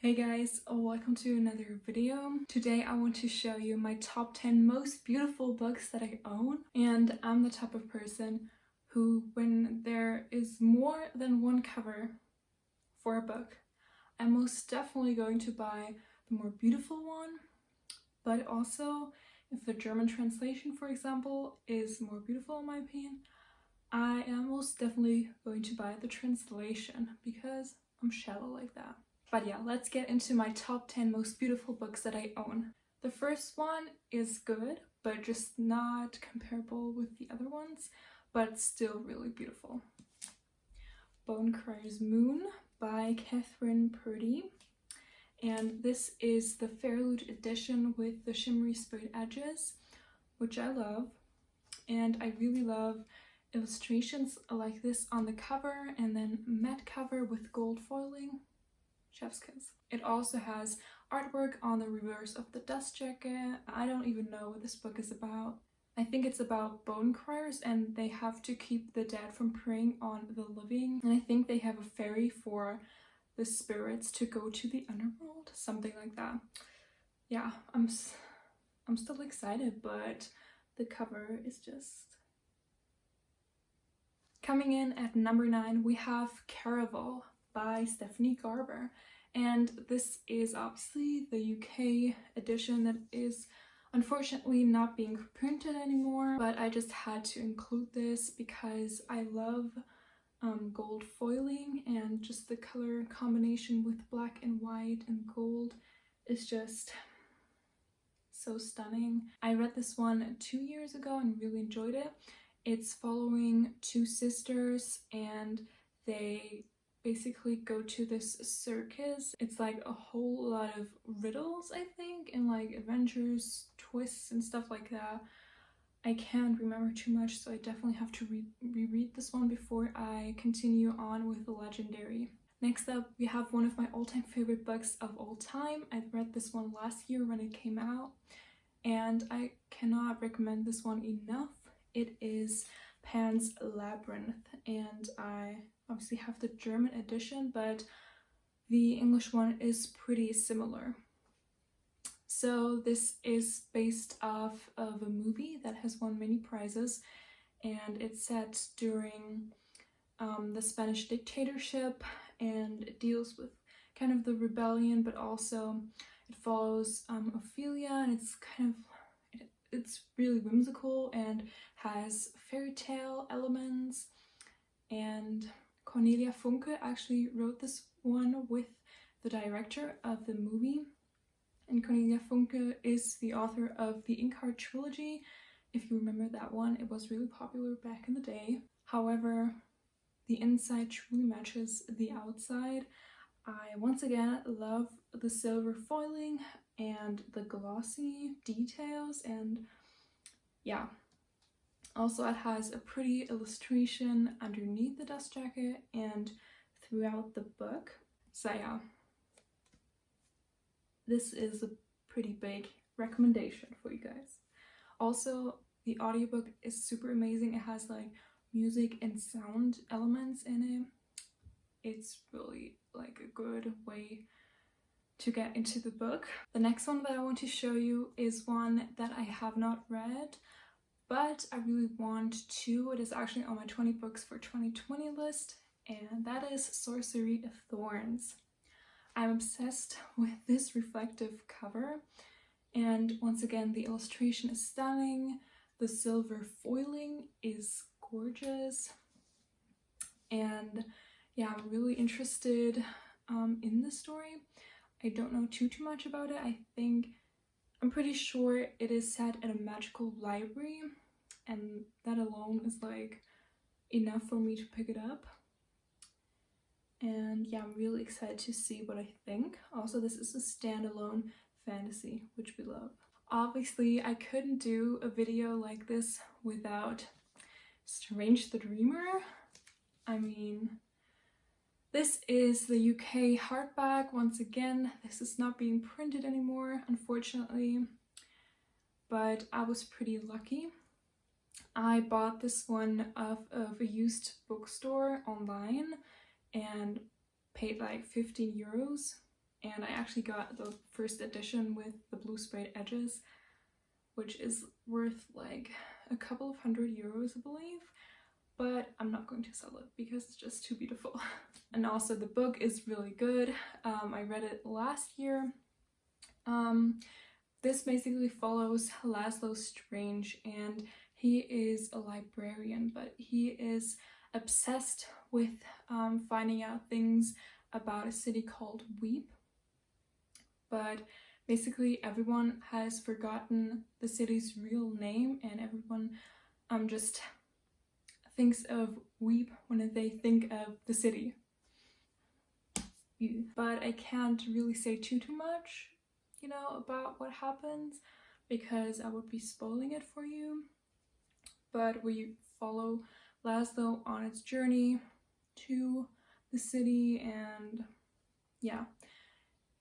Hey guys, welcome to another video. Today I want to show you my top 10 most beautiful books that I own, and I'm the type of person who, when there is more than one cover for a book, I'm most definitely going to buy the more beautiful one, but also if the German translation, for example, is more beautiful in my opinion, I am most definitely going to buy the translation because I'm shallow like that. But yeah, let's get into my top 10 most beautiful books that I own. The first one is good, but just not comparable with the other ones, but still really beautiful. Bone Cries Moon by Catherine Purdy. And this is the Fairloot edition with the shimmery sprayed edges, which I love. And I really love illustrations like this on the cover and then matte cover with gold foiling. Chef's kiss. It also has artwork on the reverse of the dust jacket. I don't even know what this book is about. I think it's about bone criers and they have to keep the dead from preying on the living. And I think they have a ferry for the spirits to go to the underworld, something like that. Yeah, I'm still excited, but the cover is just... Coming in at number 9, we have Caraval by Stephanie Garber, and this is obviously the UK edition that is unfortunately not being printed anymore, but I just had to include this because I love gold foiling, and just the color combination with black and white and gold is just so stunning. I read this one 2 years ago and really enjoyed it. It's following two sisters and they basically go to this circus. It's like a whole lot of riddles, I think, and like adventures, twists and stuff like that. I can't remember too much, so I definitely have to reread this one before I continue on with the legendary. Next up, we have one of my all-time favorite books of all time. I read this one last year when it came out, and I cannot recommend this one enough. It is Pan's Labyrinth, and I obviously have the German edition, but the English one is pretty similar. So this is based off of a movie that has won many prizes, and it's set during the Spanish dictatorship, and it deals with kind of the rebellion, but also it follows Ophelia, and it's really whimsical and has fairy tale elements. And Cornelia Funke actually wrote this one with the director of the movie. And Cornelia Funke is the author of the Inkheart trilogy. If you remember that one, it was really popular back in the day. However, the inside truly matches the outside. I once again love the silver foiling and the glossy details, and yeah. Also, it has a pretty illustration underneath the dust jacket and throughout the book. So yeah, this is a pretty big recommendation for you guys. Also, the audiobook is super amazing. It has like music and sound elements in it. It's really like a good way to get into the book. The next one that I want to show you is one that I have not read, but I really want to. It is actually on my 20 books for 2020 list, and that is Sorcery of Thorns. I'm obsessed with this reflective cover, and once again the illustration is stunning, the silver foiling is gorgeous, and yeah, I'm really interested in the story. I don't know too much about it. I'm pretty sure it is set at a magical library, and that alone is like enough for me to pick it up. And yeah, I'm really excited to see what I think. Also, this is a standalone fantasy, which we love. Obviously, I couldn't do a video like this without Strange the Dreamer. I mean, this is the UK hardback. Once again, this is not being printed anymore, unfortunately, but I was pretty lucky. I bought this one off of a used bookstore online and paid like 15 euros. and I actually got the first edition with the blue sprayed edges, which is worth like a couple of €100, I believe, but I'm not going to sell it because it's just too beautiful. And also the book is really good. I read it last year. This basically follows Laszlo Strange, and he is a librarian, but he is obsessed with finding out things about a city called Weep. But basically everyone has forgotten the city's real name, and everyone just thinks of Weep when they think of the city. But I can't really say too much, you know, about what happens because I would be spoiling it for you. But we follow Laszlo on its journey to the city, and yeah.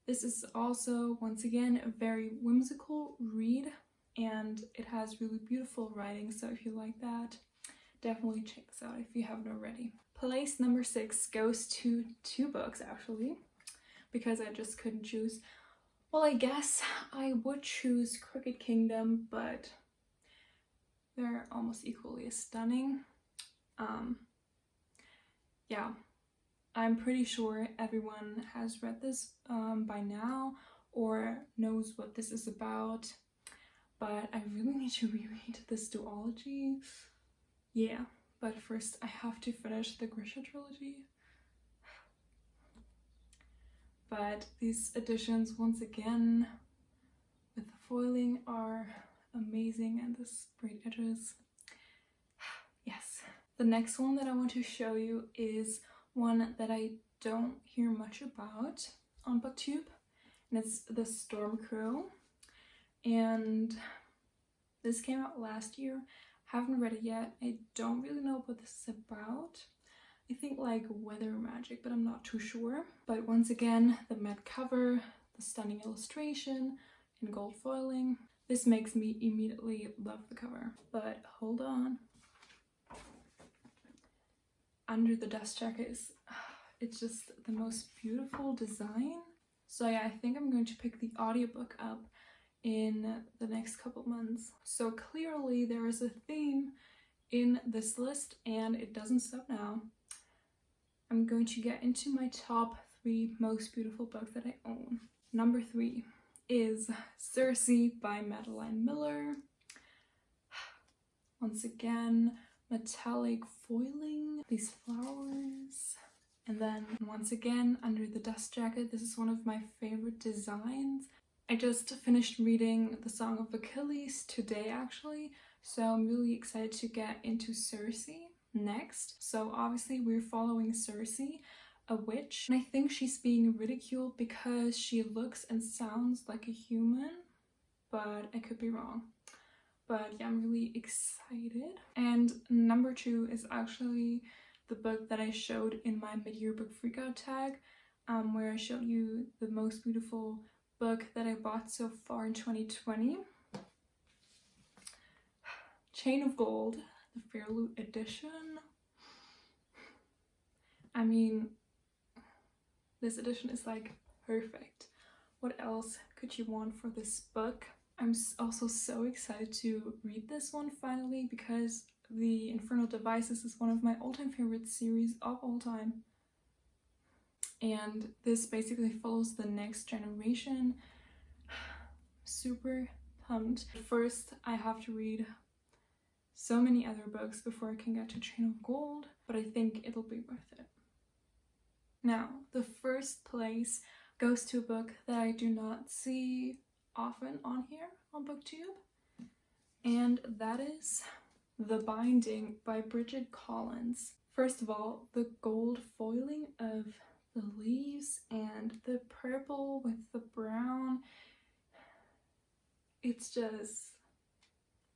This is also, once again, a very whimsical read, and it has really beautiful writing, so if you like that, definitely check this out if you haven't already. Place number 6 goes to 2 books, actually, because I just couldn't choose. Well, I guess I would choose Crooked Kingdom, but they're almost equally as stunning. Yeah. I'm pretty sure everyone has read this by now or knows what this is about, but I really need to reread this duology. Yeah, but first I have to finish the Grisha trilogy. But these editions, once again, with the foiling, are amazing, and the sprayed edges. Yes. The next one that I want to show you is one that I don't hear much about on BookTube, and it's The Storm Crow. And this came out last year. Haven't read it yet. I don't really know what this is about. I think like weather magic, but I'm not too sure. But once again, the matte cover, the stunning illustration, and gold foiling. This makes me immediately love the cover. But hold on. Under the Dust Jacket is, it's just the most beautiful design. So yeah, I think I'm going to pick the audiobook up in the next couple months. So clearly there is a theme in this list, and it doesn't stop now. I'm going to get into my top 3 most beautiful books that I own. Number 3 is Cersei by Madeline Miller. Once again, metallic foiling, these flowers. And then once again, Under the Dust Jacket. This is one of my favorite designs. I just finished reading The Song of Achilles today, actually, so I'm really excited to get into Cersei next. So obviously we're following Cersei, a witch, and I think she's being ridiculed because she looks and sounds like a human, but I could be wrong. But yeah, I'm really excited. And number 2 is actually the book that I showed in my mid-year book freakout tag, where I showed you the most beautiful book that I bought so far in 2020. Chain of Gold, the Fairloot edition. I mean, this edition is like perfect. What else could you want for this book? I'm also so excited to read this one finally, because The Infernal Devices is one of my all-time favorite series of all time. And this basically follows the next generation. Super pumped. First, I have to read so many other books before I can get to Chain of Gold, but I think it'll be worth it. Now, the first place goes to a book that I do not see often on here on BookTube, and that is The Binding by Bridget Collins. First of all, the gold foiling of the leaves and the purple with the brown, it's just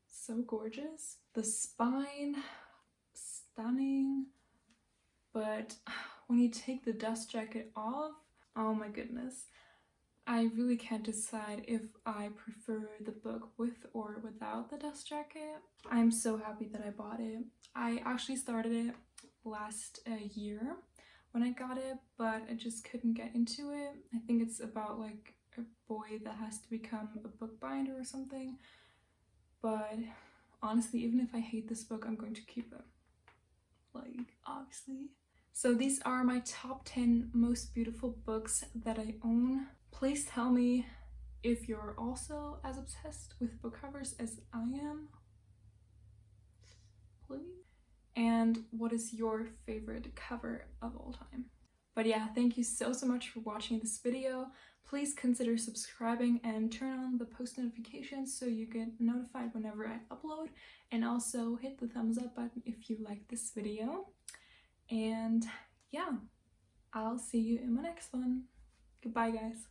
so gorgeous. The spine, stunning, but when you take the dust jacket off, oh my goodness. I really can't decide if I prefer the book with or without the dust jacket. I'm so happy that I bought it. I actually started it last year when I got it, but I just couldn't get into it. I think it's about like a boy that has to become a bookbinder or something. But honestly, even if I hate this book, I'm going to keep it. Like, obviously. So these are my top 10 most beautiful books that I own. Please tell me if you're also as obsessed with book covers as I am. Please. And what is your favorite cover of all time? But yeah, thank you so much for watching this video. Please consider subscribing and turn on the post notifications so you get notified whenever I upload. And also hit the thumbs up button if you like this video. And yeah, I'll see you in my next one. Goodbye, guys.